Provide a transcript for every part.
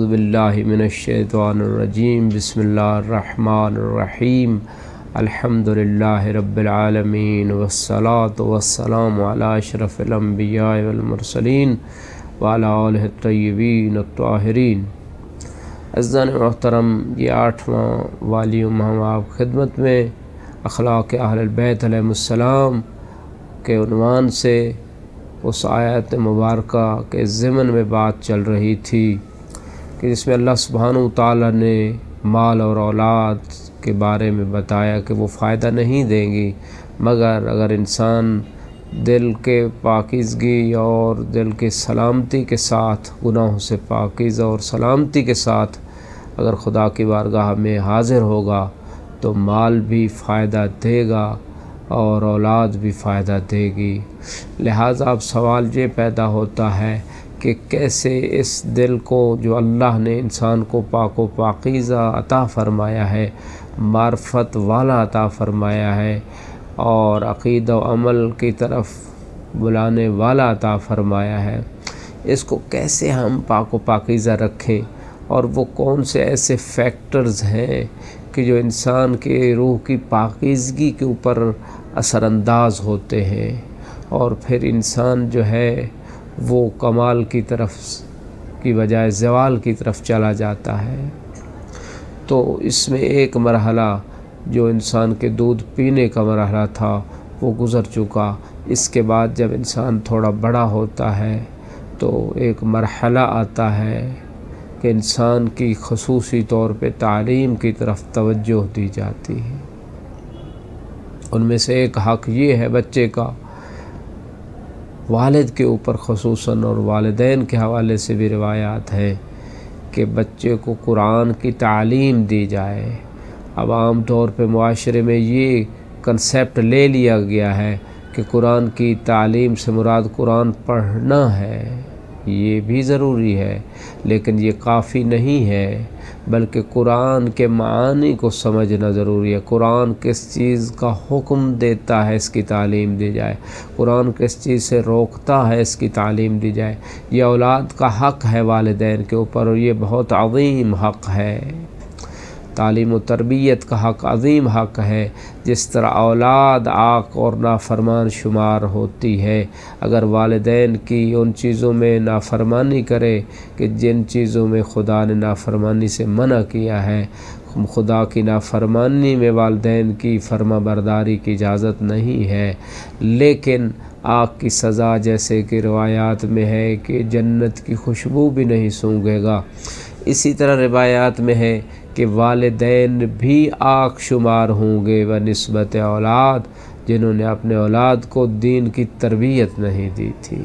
اعوذ باللہ من الشیطان الرجیم بسم اللہ الرحمن الرحیم الحمدللہ رب العالمین والصلاة والسلام علی اشرف الانبیاء والمرسلین وعلی آلہ الطیبین الطاہرین۔ عزیزان محترم، یہ 8واں والیوم ہم آپ خدمت میں اخلاق اہل البیت علیہم السلام کے عنوان سے اس آیت مبارکہ کے ضمن میں بات چل رہی تھی کہ جس میں اللہ سبحانہ وتعالی نے مال اور اولاد کے بارے میں بتایا کہ وہ فائدہ نہیں دیں گی مگر اگر انسان دل کے پاکیزگی اور دل کے سلامتی کے ساتھ، گناہوں سے پاکیزہ اور سلامتی کے ساتھ اگر خدا کی بارگاہ میں حاضر ہوگا تو مال بھی فائدہ دے گا اور اولاد بھی فائدہ دے گی۔ لہٰذا اب سوال یہ پیدا ہوتا ہے کہ کیسے اس دل کو جو اللہ نے انسان کو پاک و پاکیزہ عطا فرمایا ہے، معرفت والا عطا فرمایا ہے اور عقیدہ و عمل کی طرف بلانے والا عطا فرمایا ہے، اس کو کیسے ہم پاک و پاکیزہ رکھیں، اور وہ کون سے ایسے فیکٹرز ہیں کہ جو انسان کے روح کی پاکیزگی کے اوپر اثر انداز ہوتے ہیں اور پھر انسان جو ہے وہ کمال کی طرف کی بجائے زوال کی طرف چلا جاتا ہے۔ تو اس میں ایک مرحلہ جو انسان کے دودھ پینے کا مرحلہ تھا وہ گزر چکا۔ اس کے بعد جب انسان تھوڑا بڑا ہوتا ہے تو ایک مرحلہ آتا ہے کہ انسان کی خصوصی طور پہ تعلیم کی طرف توجہ دی جاتی ہے۔ ان میں سے ایک حق یہ ہے بچے کا والد کے اوپر خصوصاً، اور والدین کے حوالے سے بھی روایات ہیں کہ بچے کو قرآن کی تعلیم دی جائے۔ اب عام طور پہ معاشرے میں یہ کنسیپٹ لے لیا گیا ہے کہ قرآن کی تعلیم سے مراد قرآن پڑھنا ہے، یہ بھی ضروری ہے لیکن یہ کافی نہیں ہے، بلکہ قرآن کے معانی کو سمجھنا ضروری ہے۔ قرآن کس چیز کا حکم دیتا ہے اس کی تعلیم دی جائے، قرآن کس چیز سے روکتا ہے اس کی تعلیم دی جائے۔ یہ اولاد کا حق ہے والدین کے اوپر، اور یہ بہت عظیم حق ہے۔ تعلیم و تربیت کا حق عظیم حق ہے۔ جس طرح اولاد عاق اور نافرمان شمار ہوتی ہے، اگر والدین کی ان چیزوں میں نافرمانی کرے کہ جن چیزوں میں خدا نے نافرمانی سے منع کیا ہے، خدا کی نافرمانی میں والدین کی فرما برداری کی اجازت نہیں ہے، لیکن آگ کی سزا جیسے کہ روایات میں ہے کہ جنت کی خوشبو بھی نہیں سونگھے گا، اسی طرح روایات میں ہے کہ والدین بھی آگ شمار ہوں گے بنسبت اولاد جنہوں نے اپنے اولاد کو دین کی تربیت نہیں دی تھی۔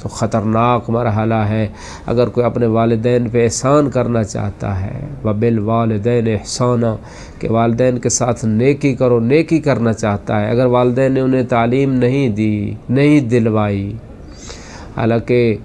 تو خطرناک مرحلہ ہے۔ اگر کوئی اپنے والدین پہ احسان کرنا چاہتا ہے، وَبِالْوَالِدَيْنِ احسانا، کہ والدین کے ساتھ نیکی کرو، نیکی کرنا چاہتا ہے، اگر والدین نے انہیں تعلیم نہیں دی، نہیں دلوائی، حالانکہ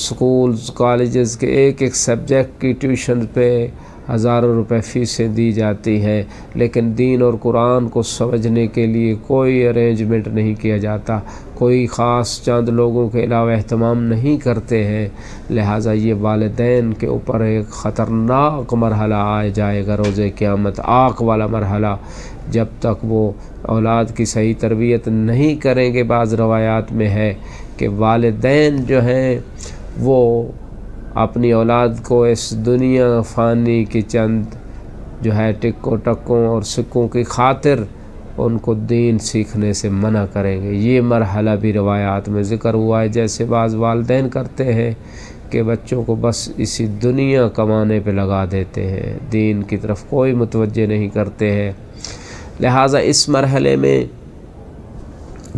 سکولز کالجز کے ایک ایک سبجیکٹ کی ٹیوشن پہ ہزاروں روپے فیسیں دی جاتی ہیں، لیکن دین اور قرآن کو سمجھنے کے لیے کوئی ارینجمنٹ نہیں کیا جاتا، کوئی خاص چند لوگوں کے علاوہ اہتمام نہیں کرتے ہیں۔ لہٰذا یہ والدین کے اوپر ایک خطرناک مرحلہ آ جائے گا روز قیامت، آگ والا مرحلہ، جب تک وہ اولاد کی صحیح تربیت نہیں کریں گے۔ بعض روایات میں ہے کہ والدین جو ہیں وہ اپنی اولاد کو اس دنیا فانی کی چند جو ہے ٹکوں ٹکوں اور سکوں کی خاطر ان کو دین سیکھنے سے منع کریں گے۔ یہ مرحلہ بھی روایات میں ذکر ہوا ہے۔ جیسے بعض والدین کرتے ہیں کہ بچوں کو بس اسی دنیا کمانے پہ لگا دیتے ہیں، دین کی طرف کوئی متوجہ نہیں کرتے ہیں۔ لہٰذا اس مرحلے میں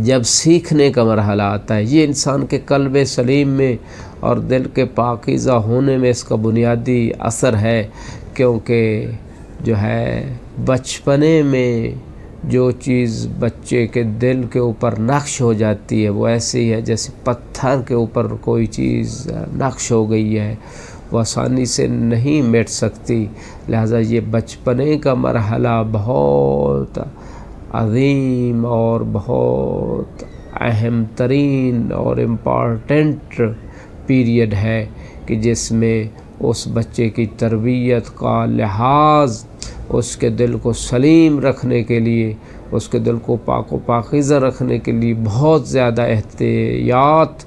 جب سیکھنے کا مرحلہ آتا ہے، یہ انسان کے قلب سلیم میں اور دل کے پاکیزہ ہونے میں اس کا بنیادی اثر ہے، کیونکہ جو ہے بچپنے میں جو چیز بچے کے دل کے اوپر نقش ہو جاتی ہے وہ ایسی ہے جیسے پتھر کے اوپر کوئی چیز نقش ہو گئی ہے، وہ آسانی سے نہیں مٹ سکتی۔ لہذا یہ بچپنے کا مرحلہ بہت عظیم اور بہت اہم ترین اور امپارٹنٹ پیریڈ ہے کہ جس میں اس بچے کی تربیت کا لحاظ اس کے دل کو سلیم رکھنے کے لیے، اس کے دل کو پاک و پاکیزہ رکھنے کے لیے بہت زیادہ احتیاط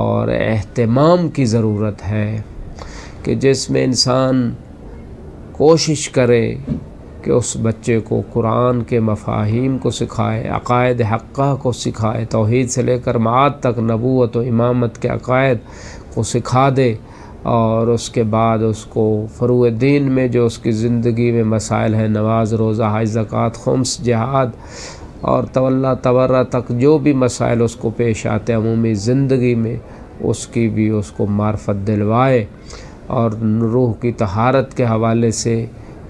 اور اہتمام کی ضرورت ہے، کہ جس میں انسان کوشش کرے کہ اس بچے کو قرآن کے مفاہیم کو سکھائے، عقائد حقہ کو سکھائے، توحید سے لے کر معاد تک نبوت و امامت کے عقائد کو سکھا دے، اور اس کے بعد اس کو فروع دین میں جو اس کی زندگی میں مسائل ہیں، نماز، روزہ، حج، زکوٰۃ، خمس، جہاد اور تولا تبرہ تک جو بھی مسائل اس کو پیش آتے ہیں عمومی زندگی میں، اس کی بھی اس کو معرفت دلوائے، اور روح کی طہارت کے حوالے سے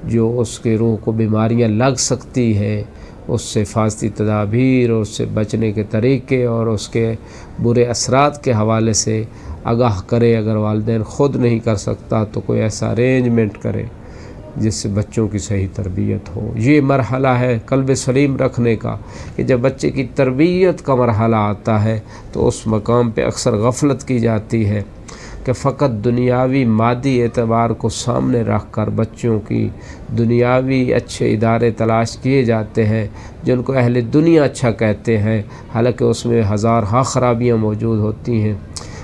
جو اس کی روح کو بیماریاں لگ سکتی ہے، اس سے حفاظتی تدابیر اور اس سے بچنے کے طریقے اور اس کے برے اثرات کے حوالے سے آگاہ کرے۔ اگر والدین خود نہیں کر سکتا تو کوئی ایسا ارینجمنٹ کرے جس سے بچوں کی صحیح تربیت ہو۔ یہ مرحلہ ہے قلب سلیم رکھنے کا، کہ جب بچے کی تربیت کا مرحلہ آتا ہے تو اس مقام پہ اکثر غفلت کی جاتی ہے کہ فقط دنیاوی مادی اعتبار کو سامنے رکھ کر بچوں کی دنیاوی اچھے ادارے تلاش کیے جاتے ہیں جن کو اہل دنیا اچھا کہتے ہیں، حالانکہ اس میں ہزارہا خرابیاں موجود ہوتی ہیں۔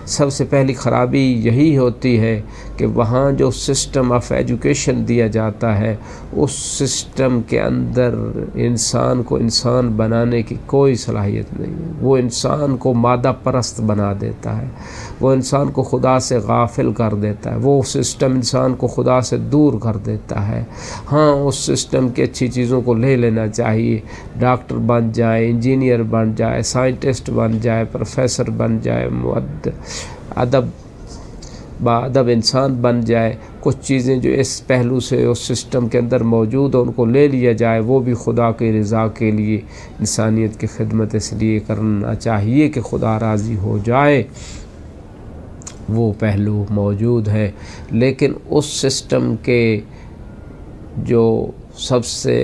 سب سے پہلی خرابی یہی ہوتی ہے کہ وہاں جو سسٹم آف ایجوکیشن دیا جاتا ہے، اس سسٹم کے اندر انسان کو انسان بنانے کی کوئی صلاحیت نہیں ہے۔ وہ انسان کو مادہ پرست بنا دیتا ہے، وہ انسان کو خدا سے غافل کر دیتا ہے، وہ سسٹم انسان کو خدا سے دور کر دیتا ہے۔ ہاں، اس سسٹم کی اچھی چیزوں کو لے لینا چاہیے، ڈاکٹر بن جائے، انجینئر بن جائے، سائنٹسٹ بن جائے، پروفیسر بن جائے، ادب انسان بن جائے۔ کچھ چیزیں جو اس پہلو سے اس سسٹم کے اندر موجود ہیں ان کو لے لیا جائے، وہ بھی خدا کی رضا کے لیے، انسانیت کی خدمت اس لیے کرنا چاہیے کہ خدا راضی ہو جائے، وہ پہلو موجود ہے۔ لیکن اس سسٹم کے جو سب سے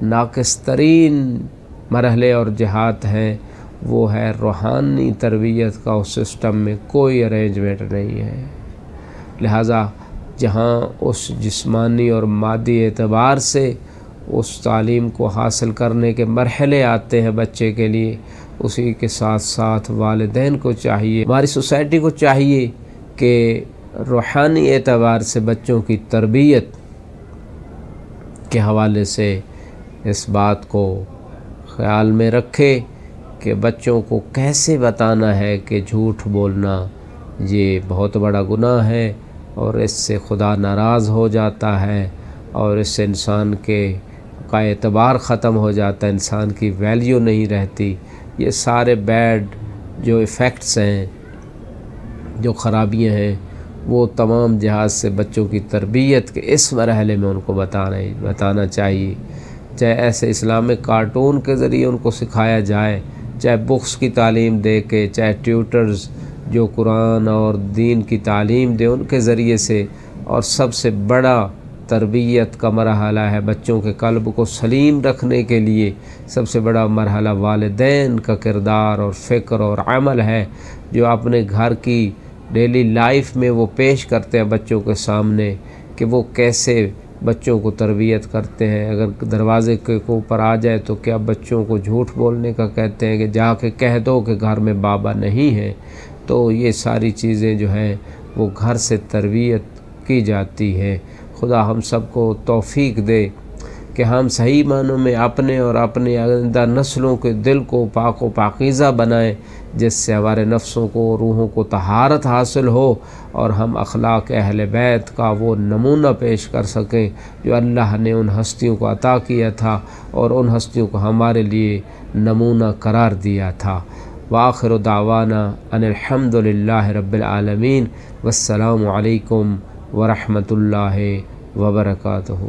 ناقص ترین مرحلے اور جہات ہیں وہ ہے روحانی تربیت کا۔ اس سسٹم میں کوئی ارینجمنٹ نہیں ہے، لہٰذا جہاں اس جسمانی اور مادی اعتبار سے اس تعلیم کو حاصل کرنے کے مرحلے آتے ہیں بچے کے لیے، اسی کے ساتھ ساتھ والدین کو چاہیے، ہماری سوسائٹی کو چاہیے کہ روحانی اعتبار سے بچوں کی تربیت کے حوالے سے اس بات کو خیال میں رکھے کہ بچوں کو کیسے بتانا ہے کہ جھوٹ بولنا یہ بہت بڑا گناہ ہے اور اس سے خدا ناراض ہو جاتا ہے، اور اس سے انسان کا اعتبار ختم ہو جاتا ہے، انسان کی ویلیو نہیں رہتی۔ یہ سارے بیڈ جو ایفیکٹس ہیں، جو خرابیاں ہیں، وہ تمام جہاز سے بچوں کی تربیت کے اس مرحلے میں ان کو بتانا چاہیے، چاہے ایسے اسلامک کارٹون کے ذریعے ان کو سکھایا جائے، چاہے بکس کی تعلیم دے کے، چاہے ٹیوٹرز جو قرآن اور دین کی تعلیم دے ان کے ذریعے سے، اور سب سے بڑا تربیت کا مرحلہ ہے بچوں کے قلب کو سلیم رکھنے کے لیے سب سے بڑا مرحلہ والدین کا کردار اور فکر اور عمل ہے، جو اپنے گھر کی ڈیلی لائف میں وہ پیش کرتے ہیں بچوں کے سامنے کہ وہ کیسے بچوں کو تربیت کرتے ہیں۔ اگر دروازے کے اوپر آ جائے تو کیا بچوں کو جھوٹ بولنے کا کہتے ہیں کہ جا کے کہہ دو کہ گھر میں بابا نہیں ہے۔ تو یہ ساری چیزیں جو ہیں وہ گھر سے تربیت کی جاتی ہے۔ خدا ہم سب کو توفیق دے کہ ہم صحیح معنوں میں اپنے اور اپنے آئندہ نسلوں کے دل کو پاک و پاکیزہ بنائیں، جس سے ہمارے نفسوں کو، روحوں کو طہارت حاصل ہو، اور ہم اخلاق اہل بیت کا وہ نمونہ پیش کر سکیں جو اللہ نے ان ہستیوں کو عطا کیا تھا اور ان ہستیوں کو ہمارے لیے نمونہ قرار دیا تھا۔ وآخر دعوانا ان الحمد للہ رب العالمین، والسلام علیکم ورحمۃ اللہ وبرکاتہ۔